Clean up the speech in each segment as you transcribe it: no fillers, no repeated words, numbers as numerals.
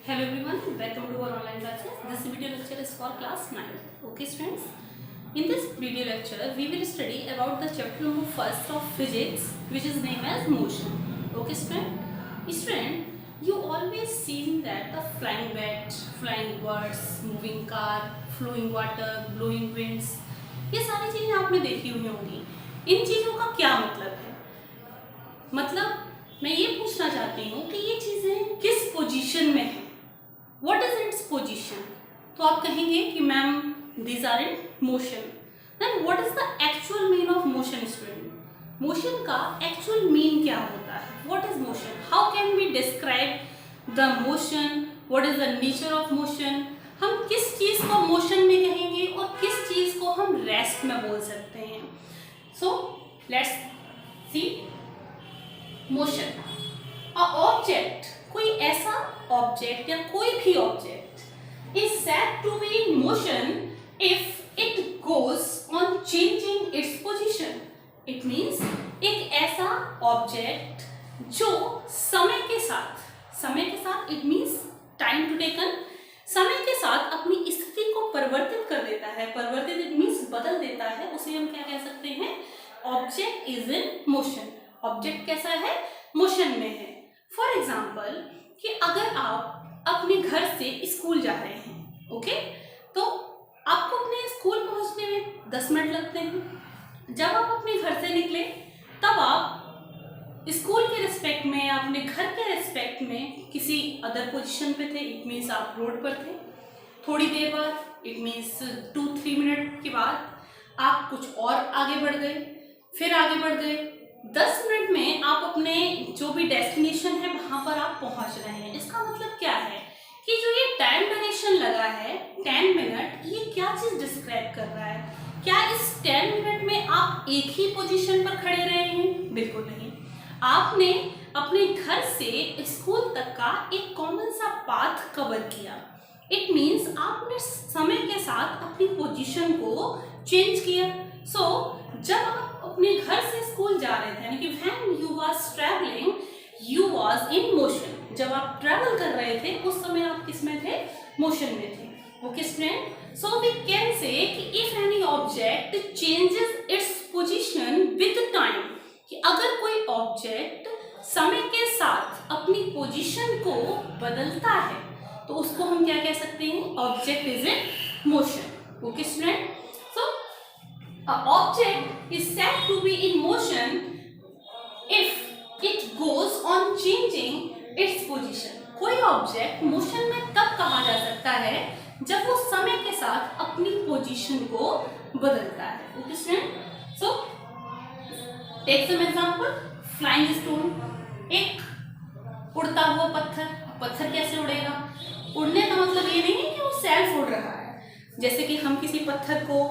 Hello everyone, welcome to our online classes. This video lecture is for class 9th. Okay students, in this video lecture we will study about the chapter number first of physics, which is named as motion. Okay student, you always seen that the flying bat, flying birds, moving car, flowing water, blowing winds, ये सारी चीजें आपने देखी हुई होंगी. इन चीजों का क्या मतलब है? मतलब मैं ये पूछना चाहती हूँ कि ये चीजें किस पोजीशन में है. What is its position? तो आप कहेंगे कि ma'am these are in motion. Then what is the actual mean of motion student? Motion का actual mean क्या होता है? What is motion? How can we describe the motion? What is the nature of motion? हम किस चीज को motion में कहेंगे और किस चीज को हम rest में बोल सकते हैं. So let's see motion. A object, कोई ऐसा ऑब्जेक्ट या कोई भी object is said to be in motion if it goes on changing its position. It means एक ऐसा ऑब्जेक्ट जो समय के साथ it means time to taken, समय के साथ अपनी स्थिति को परिवर्तित कर देता है. परिवर्तित इट मीन्स बदल देता है. उसे हम क्या कह सकते हैं? Object is in motion. Object कैसा है? मोशन में है. फॉर एग्जाम्पल कि अगर आप अपने घर से स्कूल जा रहे हैं, ओके, तो आपको अपने स्कूल पहुंचने में 10 मिनट लगते हैं. जब आप अपने घर से निकले तब आप स्कूल के रिस्पेक्ट में या अपने घर के रिस्पेक्ट में किसी अदर पोजीशन पे थे. इट मीन्स आप रोड पर थे. थोड़ी देर बाद इट मीन्स 2-3 मिनट के बाद आप कुछ और आगे बढ़ गए, फिर आगे बढ़ गए. 10 मिनट में आप अपने जो भी डेस्टिनेशन है वहां पर आप पहुंच रहे हैं. इसका मतलब क्या है कि जो ये टाइम ड्यूरेशन लगा है 10 मिनट, ये क्या चीज डिस्क्राइब कर रहा है? क्या इस 10 मिनट में आप एक ही पोजीशन पर खड़े रहे हैं? बिल्कुल नहीं. आपने अपने घर से स्कूल तक का एक कॉमन सा पाथ कवर किया. इट मीन्स आपने समय के साथ अपनी पोजीशन को चेंज किया. सो जब आप अपने घर से स्कूल जा रहे थे, यानी कि when you was traveling, you was in motion. जब आप ट्रैवल कर रहे थे उस समय आप किस में थे? मोशन में थे. Okay student, so we can say कि if any object changes its position with time, कि अगर कोई ऑब्जेक्ट समय के साथ अपनी पोजीशन को बदलता है तो उसको हम क्या कह सकते हैं? Object is in motion. Okay student, so an object is said to be in motion if it goes on changing its position. कोई ऑब्जेक्ट मोशन में तब कहा जा सकता है जब वो समय के साथ अपनी पोजीशन को बदलता है. Okay student, so take some example. Flying stone, एक उड़ता हुआ पत्थर. पत्थर कैसे उड़ेगा? उड़ने का मतलब ये नहीं है कि वो सेल्फ उड़ रहा है. जैसे कि हम किसी पत्थर को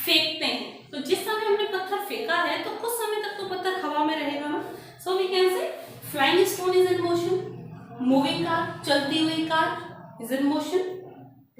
फेंकते हैं तो जिस समय हमने पत्थर फेंका है तो कुछ समय तक तो पत्थर हवा में रहेगा ना. So we can say flying stone is in motion. Moving car, चलती हुई car is in motion.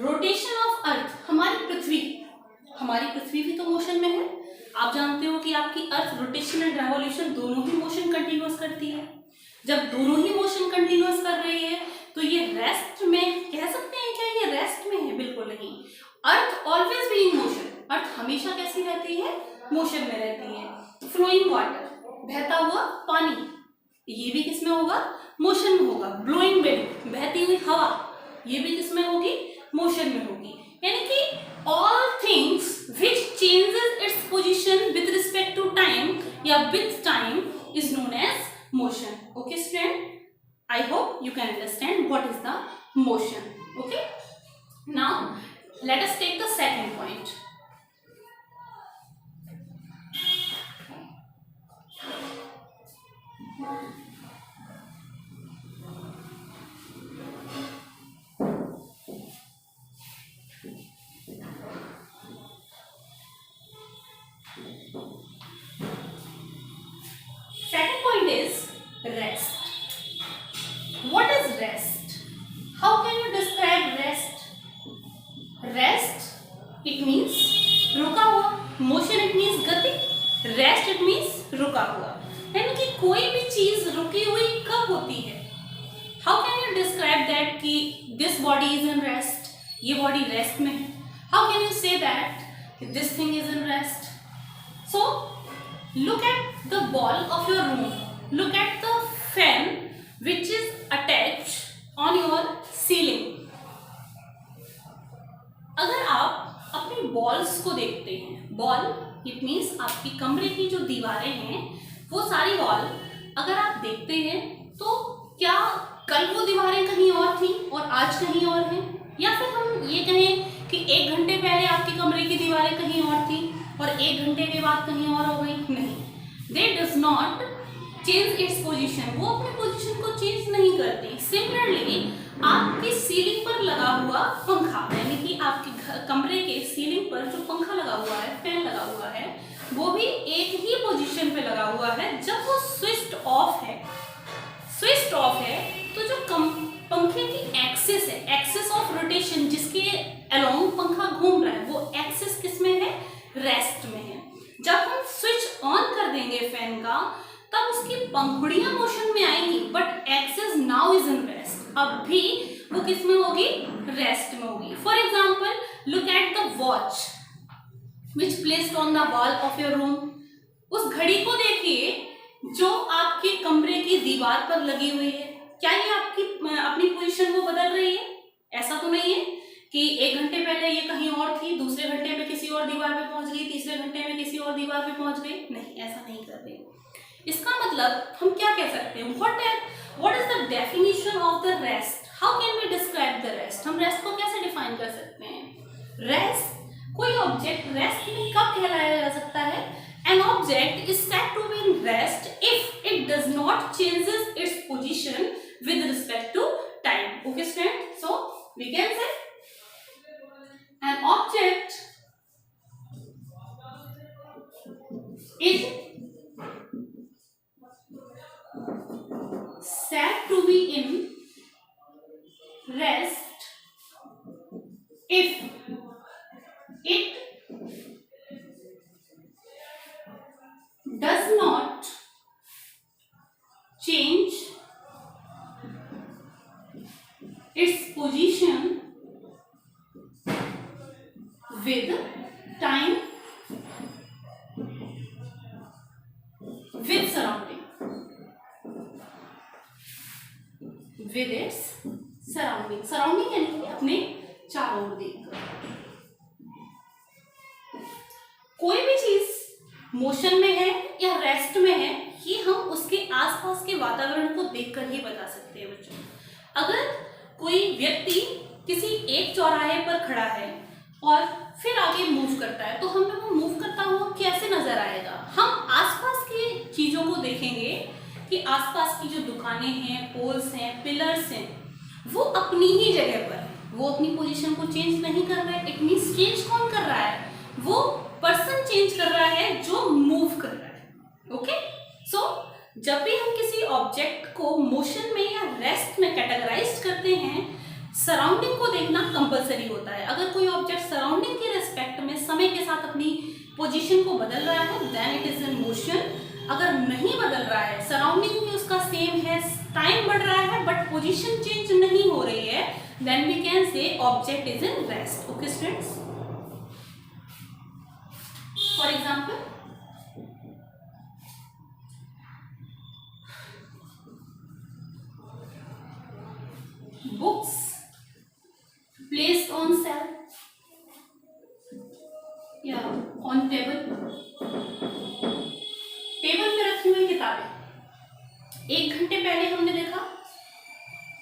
Rotation of earth, हमारी पृथ्वी भी तो मोशन में है. आप जानते हो कि आपकी अर्थ रोटेशन एंड रेवोल्यूशन दोनों ही मोशन कंटिन्यूअस करती है. जब दोनों ही मोशन कंटिन्यूअस कर रही है तो ये रेस्ट में कह सकते हैं क्या? ये रेस्ट में है? बिल्कुल नहीं. अर्थ ऑलवेज बी इन मोशन. अर्थ हमेशा कैसी रहती है? मोशन में रहती है. फ्लोइंग वाटर, बहता हुआ पानी, ये भी किसमें होगा? मोशन में होगा. ब्लोइंग विंड, बहती हुई हवा, ये भी किसमें होगी? मोशन में होगी. यानी कि all things which changes its position with respect to time या with time is known as motion. Okay student, I hope you can understand what is the motion. Okay, now let us take the second point. Second point is rest. What is rest? How can you describe rest? Rest, it means describe that कि this body is in rest, ये body rest में है? How can you say that this thing is in rest? So look at the wall of your room. Look at the fan which is attached on your ceiling. अगर आप अपनी walls को देखते हैं, wall it means आपकी कमरे की जो दीवारें हैं, वो सारी वॉल अगर आप देखते हैं तो क्या कल वो दीवारें कहीं और थी और आज कहीं और हैं, या फिर हम ये कहें कि 1 घंटे पहले आपके कमरे की दीवारें कहीं और थी और 1 घंटे के बाद कहीं और हो गई? नहीं, दे does not change its position, वो अपने पोजीशन को चेंज नहीं करती। सिमिलरली आपकी सीलिंग पर लगा हुआ पंखा, यानी कि आपके कमरे के सीलिंग पर जो पंखा लगा हुआ है, फैन लगा हुआ है, वो भी एक ही पोजीशन पे लगा हुआ है। जब वो स्विच्ड ऑफ है, तो जो पंखे की एक्सिस है, एक्सिस ऑफ रोटेशन जिसके अलोंग पंखा घूम रहा है, वो एक्सिस किस में है? रेस्ट में है। जब हम स्विच ऑन कर देंगे फैन का, तब उसकी पंखुड़ियां मोशन में आएंगी, but axis now is in rest. अब भी वो किस में होगी? रेस्ट में होगी। For example, look at the watch which placed on the wall of your room. उस घड़ी को देखिए जो आपके कमरे की दीवार पर लगी हुई है। क्या ये आपकी अपनी पोजीशन को बदल रही है? ऐसा तो नहीं है कि 1 घंटे पहले ये कहीं और थी, दूसरे घंटे में किसी और दीवार पे पहुंच गई, तीसरे घंटे में किसी और दीवार पे पहुंच गई। नहीं, ऐसा नहीं कर रही। इसका मतलब हम क्या कह सकते हैं? What is the definition of the rest? How can we describe the rest? हम रेस्ट को कैसे डिफाइन कर सकते हैं? रेस्ट, कोई ऑब्जेक्ट रेस्ट में कब कहलाया जा सकता है? An object is said to be in rest if it does not changes its position with respect to time. Okay, students? So we can say an object is said to be in rest if it does not change its position with time, with surrounding, with its surrounding। surrounding यानी कि अपने चारों ओर देखकर। कोई भी चीज motion में है या रेस्ट में है, ये हम उसके आसपास के वातावरण को देखकर ही बता सकते हैं बच्चों। अगर कोई व्यक्ति किसी एक चौराहे पर खड़ा है और फिर आगे मूव करता है, तो हमें वो मूव करता हुआ कैसे नजर आएगा? हम आसपास की चीजों को देखेंगे कि आसपास की जो दुकानें हैं, पोल्स हैं, पिलर्स हैं, वो अपनी ही जगह पर, वो अपनी पोजीशन को चेंज नहीं कर रहा है। इट मीन्स चेंज कौन कर रहा है? वो पर्सन चेंज कर रहा है जो मूव कर रहा है। ओके, सो जब भी हम किसी ऑब्जेक्ट को मोशन में या रेस्ट में कैटेगराइज करते हैं, सराउंडिंग को देखना कंपलसरी होता है। अगर कोई ऑब्जेक्ट सराउंडिंग के रिस्पेक्ट में समय के साथ अपनी पोजीशन को बदल रहा है, then it is in motion. अगर नहीं बदल रहा है, सराउंडिंग भी उसका सेम है, टाइम बढ़ रहा है, बट पोजीशन चेंज नहीं हो रही है, then we can say object is in rest. Okay students, for example, books placed on shelf या on table, टेबल पे रखी हुई किताबें। 1 घंटे पहले हमने देखा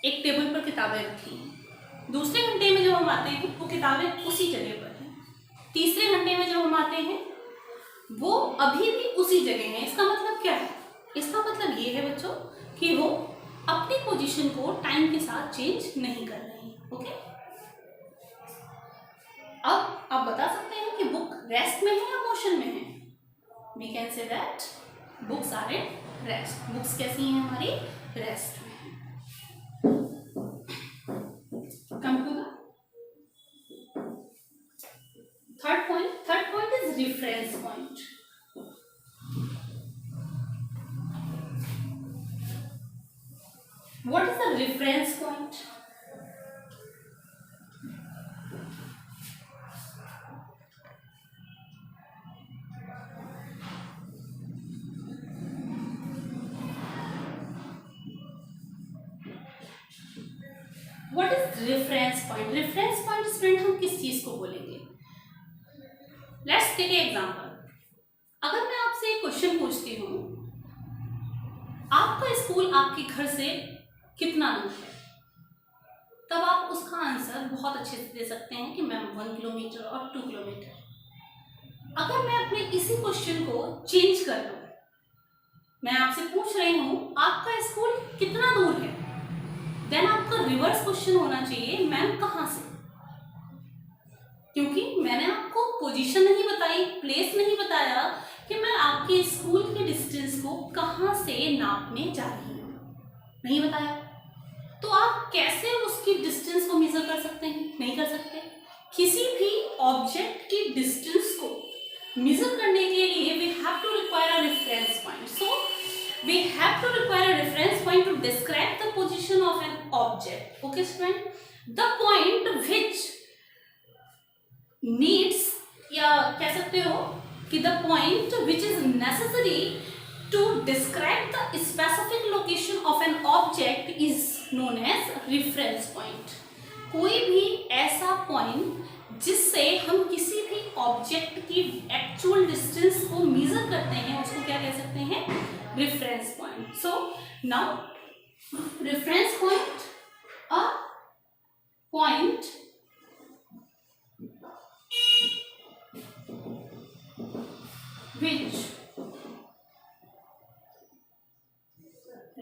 एक टेबल पर किताबें रखी, दूसरे घंटे में जब हम आते हैं वो किताबें उसी जगह पर हैं, तीसरे घंटे में जब हम आते हैं वो अभी भी उसी जगह है। इसका मतलब क्या है? इसका मतलब ये है बच्चों कि वो अपनी पोजीशन को टाइम के साथ चेंज नहीं कर रहे हैं। ओके, अब आप बता सकते हैं कि बुक रेस्ट में है या मोशन में है? We can say that books are in rest. Books कैसी हैं हमारी? रेस्ट में है। Come to the third point. Third point is reference point. What is the reference point? What is reference point? Reference point student हम किस चीज को बोलेंगे? Let's take an example. अगर मैं आपसे एक क्वेश्चन पूछती हूँ, आपका स्कूल आपके घर से कितना दूर है, तब आप उसका आंसर बहुत अच्छे से दे सकते हैं कि मैम 1 किलोमीटर और 2 किलोमीटर। अगर मैं अपने इसी क्वेश्चन को चेंज कर लूँ, मैं आपसे पूछ रही हूँ आपका स्कूल कितना दूर है, देन आपका रिवर्स क्वेश्चन होना चाहिए मैम कहाँ से, क्योंकि मैंने आपको पोजीशन नहीं बताई, प्लेस नहीं बताया कि मैं आपके स्कूल के डिस्टेंस को कहाँ से नापने जा रही हूँ, नहीं बताया। तो आप कैसे उसकी डिस्टेंस को मेजर कर सकते हैं? नहीं कर सकते। किसी भी ऑब्जेक्ट की डिस्टेंस को मेजर करने के लिए we have to require a reference point. So we have to require a reference point to describe the position of an object. Okay student, the point which needs, या कह सकते हो कि the point which is necessary to describe the specific location of an object is known as reference point. कोई भी ऐसा point जिससे हम किसी भी ऑब्जेक्ट की एक्चुअल डिस्टेंस को मेजर करते हैं उसको क्या कह सकते हैं? Reference point. So now reference point, a point which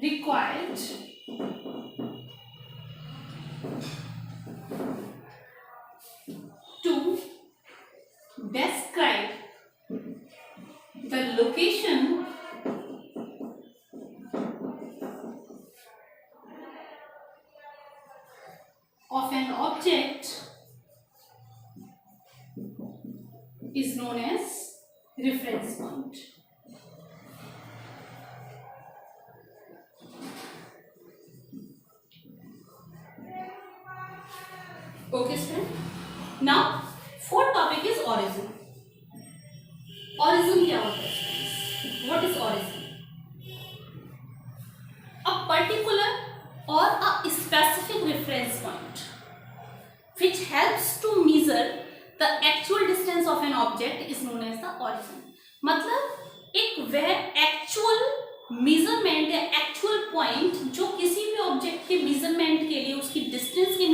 required to describe the location of an object is known as reference point. Okay student, now fourth topic is origin. Origin क्या होता है students? What is origin? A particular or a specific reference point which helps to measure the actual distance of an object is known as the origin. मतलब एक वह actual measurement या actual point जो किसी भी ऑब्जेक्ट के measurement के लिए, उसकी डिस्टेंस के